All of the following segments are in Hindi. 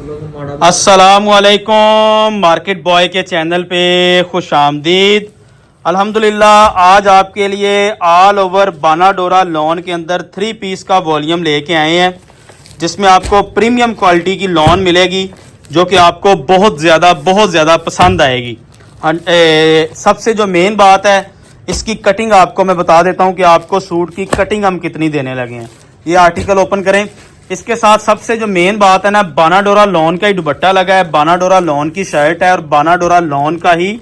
अस्सलामुअलैकुम, मार्केट बॉय के चैनल पे खुश आमदीद। अल्हम्दुलिल्लाह आज आपके लिए ऑल ओवर बानाडोरा लॉन के अंदर 3 पीस का वॉल्यूम लेके आए हैं, जिसमें आपको प्रीमियम क्वालिटी की लॉन मिलेगी जो कि आपको बहुत ज़्यादा पसंद आएगी। सबसे जो मेन बात है, इसकी कटिंग आपको मैं बता देता हूँ कि आपको सूट की कटिंग हम कितनी देने लगे हैं। ये आर्टिकल ओपन करें। इसके साथ सबसे जो मेन बात है ना, बानाडोरा लॉन का ही दुपट्टा लगा है, बानाडोरा लॉन की शर्ट है और बानाडोरा लॉन का ही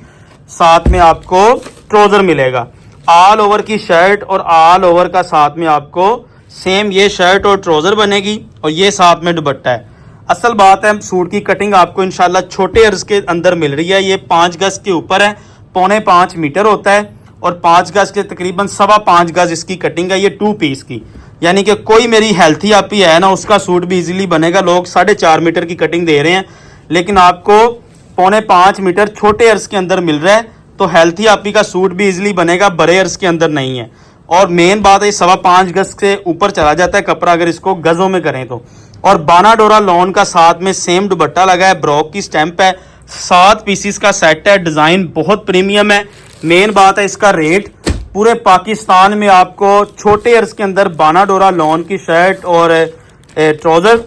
साथ में आपको ट्राउजर मिलेगा। ऑल ओवर की शर्ट और ऑल ओवर का साथ में आपको सेम ये शर्ट और ट्राउजर बनेगी और ये साथ में दुपट्टा है। असल बात है, सूट की कटिंग आपको इंशाल्लाह छोटे अर्ज के अंदर मिल रही है। ये 5 गज के ऊपर है, 4.25 मीटर होता है और 5 गज के तकरीबन 5.25 गज इसकी कटिंग है। ये 2 पीस की, यानी कि कोई मेरी हेल्थी आपी है ना, उसका सूट भी इजीली बनेगा। लोग 4.5 मीटर की कटिंग दे रहे हैं, लेकिन आपको 4.25 मीटर छोटे अर्ज के अंदर मिल रहा है, तो हेल्थी आपी का सूट भी इजीली बनेगा, बड़े अर्ज के अंदर नहीं है। और मेन बात है, 5.25 गज से ऊपर चला जाता है कपड़ा अगर इसको गजों में करें तो। और बानाडोरा लॉन का साथ में सेम दुपट्टा लगा है, ब्रॉक की स्टैंप है, 7 पीसीस का सेट है, डिजाइन बहुत प्रीमियम है। मेन बात है इसका रेट, पूरे पाकिस्तान में आपको छोटे अर्ज के अंदर बानाडोरा लॉन की शर्ट और ट्राउजर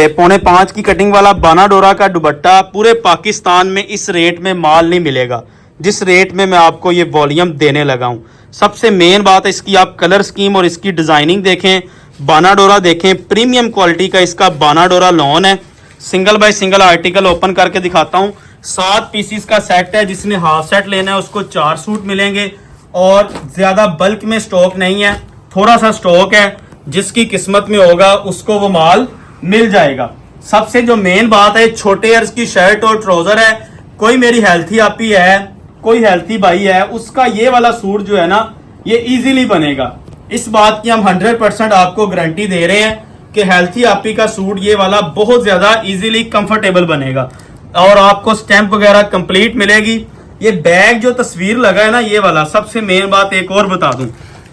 4.25 की कटिंग वाला बानाडोरा का दुपट्टा पूरे पाकिस्तान में इस रेट में माल नहीं मिलेगा जिस रेट में मैं आपको ये वॉल्यूम देने लगा हूँ। सबसे मेन बात है इसकी, आप कलर स्कीम और इसकी डिजाइनिंग देखें, बानाडोरा देखें, प्रीमियम क्वालिटी का इसका बानाडोरा लॉन है। Single by single article open करके दिखाता हूँ। 7 पीसीस का सेट है, जिसने हाफ सेट लेना है उसको 4 सूट मिलेंगे और ज्यादा बल्क में स्टॉक नहीं है, थोड़ा सा स्टॉक है, जिसकी किस्मत में होगा उसको वो माल मिल जाएगा। सबसे जो मेन बात है, छोटे अर्ज की शर्ट और ट्राउजर है। कोई मेरी हेल्थी आपी है, कोई हेल्थी भाई है, उसका ये वाला सूट जो है ना, ये इजीली बनेगा। इस बात की हम 100% आपको गारंटी दे रहे हैं कि हेल्थी आपी का सूट ये वाला बहुत ज्यादा इजीली कंफर्टेबल बनेगा और आपको स्टैंप वगैरह कंप्लीट मिलेगी। ये बैग जो तस्वीर लगा है ना, ये वाला, सबसे मेन बात एक और बता दूं,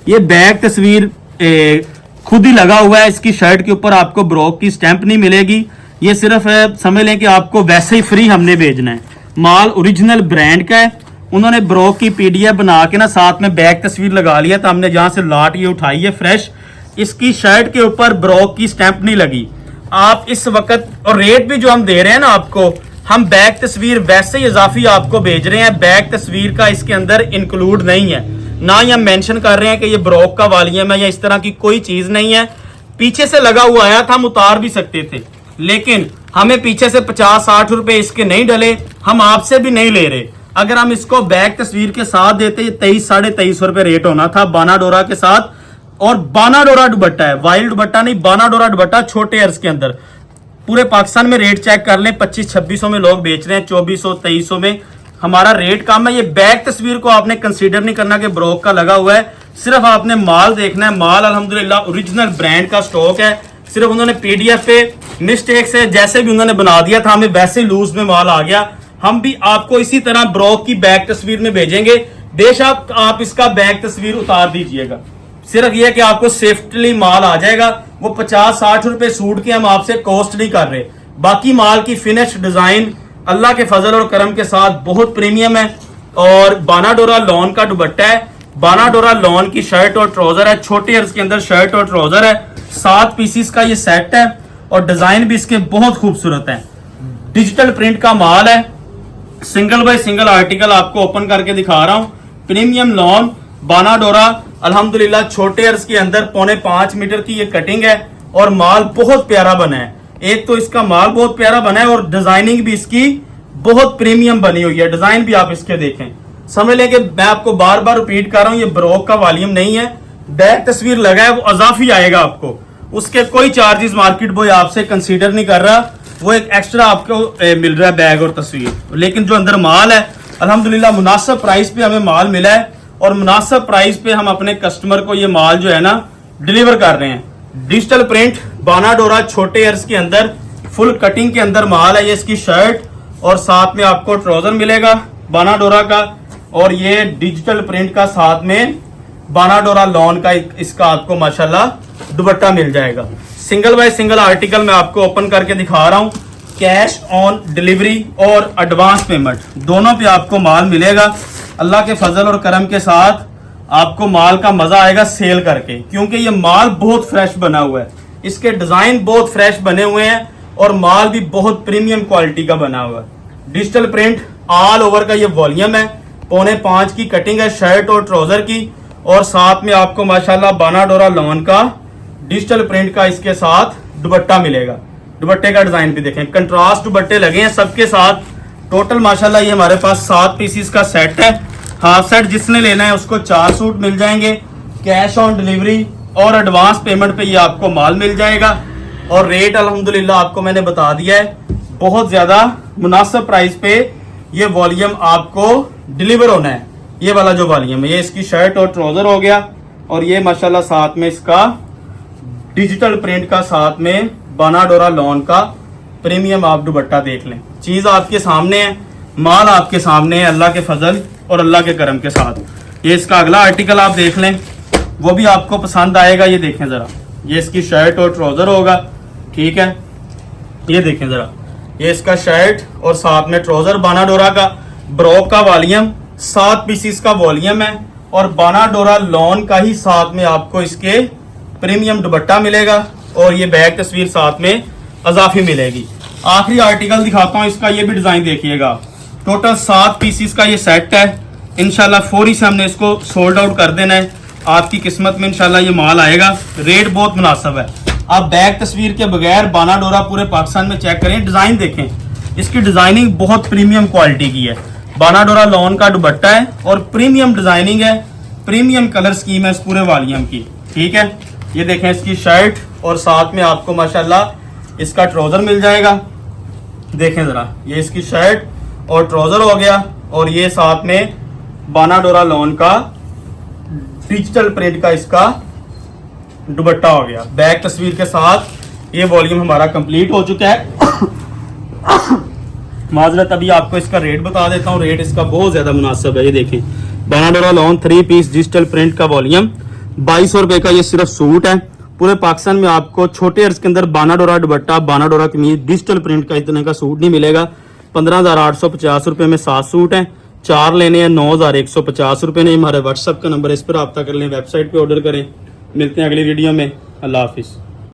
ये बैग तस्वीर खुद ही लगा हुआ है। इसकी शर्ट के ऊपर आपको ब्रॉक की स्टैंप नहीं मिलेगी, ये सिर्फ समझ लें कि आपको वैसे ही फ्री हमने भेजना है। माल ओरिजिनल ब्रांड का है, उन्होंने ब्रॉक की पीडीएफ बना के ना साथ में बैग तस्वीर लगा लिया था, हमने जहां से लाट ये उठाई है फ्रेश। इसकी शर्ट के ऊपर ब्रॉक की स्टैंप नहीं लगी। आप इस वक्त, और रेट भी जो हम दे रहे हैं ना आपको, हम बैग तस्वीर वैसे ही इजाफी आपको भेज रहे हैं, बैग तस्वीर का इसके अंदर इंक्लूड नहीं है। ना ही हम मेंशन कर रहे हैं कि ये ब्रॉक का वॉल्यूम है या इस तरह की कोई चीज नहीं है। पीछे से लगा हुआ आया था, हम उतार भी सकते थे, लेकिन हमें पीछे से 50-60 रुपए इसके नहीं डले, हम आपसे भी नहीं ले रहे। अगर हम इसको बैग तस्वीर के साथ देते, 23-23.5 रुपए रेट होना था बानाडोरा के साथ। और बानाडोरा दुपट्टा है, वाइल्ड दुपट्टा नहीं, बानाडोरा दुपट्टा छोटे अर्ज के अंदर। पूरे पाकिस्तान में रेट चेक कर लें, 2500-2600 में लोग बेच रहे हैं, 2400-2300 में हमारा रेट कम है। ये बैग तस्वीर को आपने कंसीडर नहीं करना कि ब्रॉक का लगा हुआ है, सिर्फ आपने माल देखना है। माल अल्हम्दुलिल्लाह ओरिजिनल ब्रांड का स्टॉक है, सिर्फ उन्होंने पीडीएफ पे मिस्टेक से जैसे भी उन्होंने बना दिया था, हमें वैसे लूज में माल आ गया। हम भी आपको इसी तरह ब्रॉक की बैग तस्वीर में भेजेंगे, बेशक आप इसका बैग तस्वीर उतार दीजिएगा। सिर्फ यह कि आपको सेफ्टली माल आ जाएगा। वो 50-60 रुपए सूट के हम आपसे कॉस्ट नहीं कर रहे। बाकी माल की फिनिश डिजाइन अल्लाह के फजल और करम के साथ बहुत प्रीमियम है। और बानाडोरा लॉन का दुपट्टा है, बानाडोरा लॉन की शर्ट और ट्राउजर है, छोटे अर्ज के अंदर शर्ट और ट्राउजर है, 7 पीसीस का ये सेट है और डिजाइन भी इसके बहुत खूबसूरत है। डिजिटल प्रिंट का माल है। सिंगल बाय सिंगल आर्टिकल आपको ओपन करके दिखा रहा हूं। प्रीमियम लॉन बानाडोरा, अल्हम्दुलिल्लाह छोटे अर्ज के अंदर 4.25 मीटर की ये कटिंग है और माल बहुत प्यारा बना है। एक तो इसका माल बहुत प्यारा बना है और डिजाइनिंग भी इसकी बहुत प्रीमियम बनी हुई है। डिजाइन भी आप इसके देखें, समझ लें कि मैं आपको बार बार रिपीट कर रहा हूं, ये ब्रॉक का वॉल्यूम नहीं है। बैग तस्वीर लगा है, वो अजाफी आएगा आपको, उसके कोई चार्जेस मार्केट बॉय आपसे कंसीडर नहीं कर रहा, वो एक एक्स्ट्रा आपको मिल रहा है बैग और तस्वीर। लेकिन जो अंदर माल है अल्हम्दुलिल्लाह मुनासिब प्राइस पे हमें माल मिला है और मुनासिब प्राइस पे हम अपने कस्टमर को ये माल जो है ना डिलीवर कर रहे हैं। डिजिटल प्रिंट बानाडोरा छोटे अर्ज के अंदर फुल कटिंग के अंदर माल है। ये इसकी शर्ट और साथ में आपको ट्राउजर मिलेगा बानाडोरा का, और ये डिजिटल प्रिंट का साथ में बानाडोरा लॉन का इसका आपको माशाल्लाह दुपट्टा मिल जाएगा। सिंगल बाय सिंगल आर्टिकल मैं आपको ओपन करके दिखा रहा हूं। कैश ऑन डिलीवरी और एडवांस पेमेंट दोनों पे आपको माल मिलेगा। अल्लाह के फजल और करम के साथ आपको माल का मजा आएगा सेल करके, क्योंकि ये माल बहुत फ्रेश बना हुआ है, इसके डिजाइन बहुत फ्रेश बने हुए हैं और माल भी बहुत प्रीमियम क्वालिटी का बना हुआ है। डिजिटल प्रिंट ऑल ओवर का ये वॉल्यूम है, 4.25 की कटिंग है शर्ट और ट्राउजर की, और साथ में आपको माशाल्लाह बाना डोरा लॉन का डिजिटल प्रिंट का इसके साथ दुपट्टा मिलेगा। दुपट्टे का डिजाइन भी देखें, कंट्रास्ट दुपट्टे लगे हैं सबके साथ। टोटल माशाल्लाह ये हमारे पास 7 पीसीस का सेट है। हाफ सेट जिसने लेना है उसको 4 सूट मिल जाएंगे। कैश ऑन डिलीवरी और एडवांस पेमेंट पे ये आपको माल मिल जाएगा। और रेट अल्हम्दुलिल्लाह आपको मैंने बता दिया है, बहुत ज्यादा मुनासिब प्राइस पे ये वॉल्यूम आपको डिलीवर होना है। ये वाला जो वॉल्यूम है, ये इसकी शर्ट और ट्राउजर हो गया, और ये माशाल्लाह साथ में इसका डिजिटल प्रिंट का साथ में बाना डोरा लॉन का प्रीमियम आप दुपट्टा देख लें। चीज आपके सामने है, माल आपके सामने है, अल्लाह के फजल और अल्लाह के करम के साथ। ये इसका अगला आर्टिकल आप देख लें, वो भी आपको पसंद आएगा। ये देखें जरा, ये इसकी शर्ट और ट्राउजर होगा, ठीक है। ये देखें जरा, ये इसका शर्ट और साथ में ट्राउजर बाना डोरा का ब्रोक का वॉल्यूम 7 पीसीस का वॉल्यूम है, और बाना डोरा लॉन का ही साथ में आपको इसके प्रीमियम दुपट्टा मिलेगा, और ये बैक तस्वीर साथ में अजाफी मिलेगी। आखिरी आर्टिकल दिखाता हूँ, इसका ये भी डिजाइन देखिएगा। टोटल 7 पीसीस का ये सेट है। इंशाल्लाह फौरी से हमने इसको सोल्ड आउट कर देना है। आपकी किस्मत में इंशाल्लाह ये माल आएगा। रेट बहुत मुनासिब है। आप बैक तस्वीर के बगैर बाना डोरा पूरे पाकिस्तान में चेक करें, डिजाइन देखें, इसकी डिजाइनिंग बहुत प्रीमियम क्वालिटी की है। बाना डोरा लॉन का दुपट्टा है और प्रीमियम डिजाइनिंग है, प्रीमियम कलर स्कीम है इस पूरे वॉल्यूम की, ठीक है। ये देखें इसकी शर्ट और साथ में आपको माशाल्लाह इसका ट्राउजर मिल जाएगा। देखें जरा, ये इसकी शर्ट और ट्राउजर हो गया, और ये साथ में बाना डोरा लॉन का डिजिटल प्रिंट का इसका दुपट्टा हो गया। बैक तस्वीर के साथ ये वॉल्यूम हमारा कंप्लीट हो चुका है। माजरत, अभी आपको इसका रेट बता देता हूँ। रेट इसका बहुत ज्यादा मुनासिब है। ये देखें, बाना डोरा लॉन 3 पीस डिजिटल प्रिंट का वॉल्यूम 2200 रुपए का ये सिर्फ सूट है। पूरे पाकिस्तान में आपको छोटे अर्ज के अंदर बाना डोरा दुपट्टा, बाना डोरा कमीज डिजिटल प्रिंट का इतने का सूट नहीं मिलेगा। 15,850 रुपए में 7 सूट हैं। 4 लेने हैं 9,150 रुपए ने। हमारे व्हाट्सएप का नंबर है, इस पर रब्ता कर लें, वेबसाइट पे ऑर्डर करें। मिलते हैं अगली वीडियो में। अल्लाह हाफिज।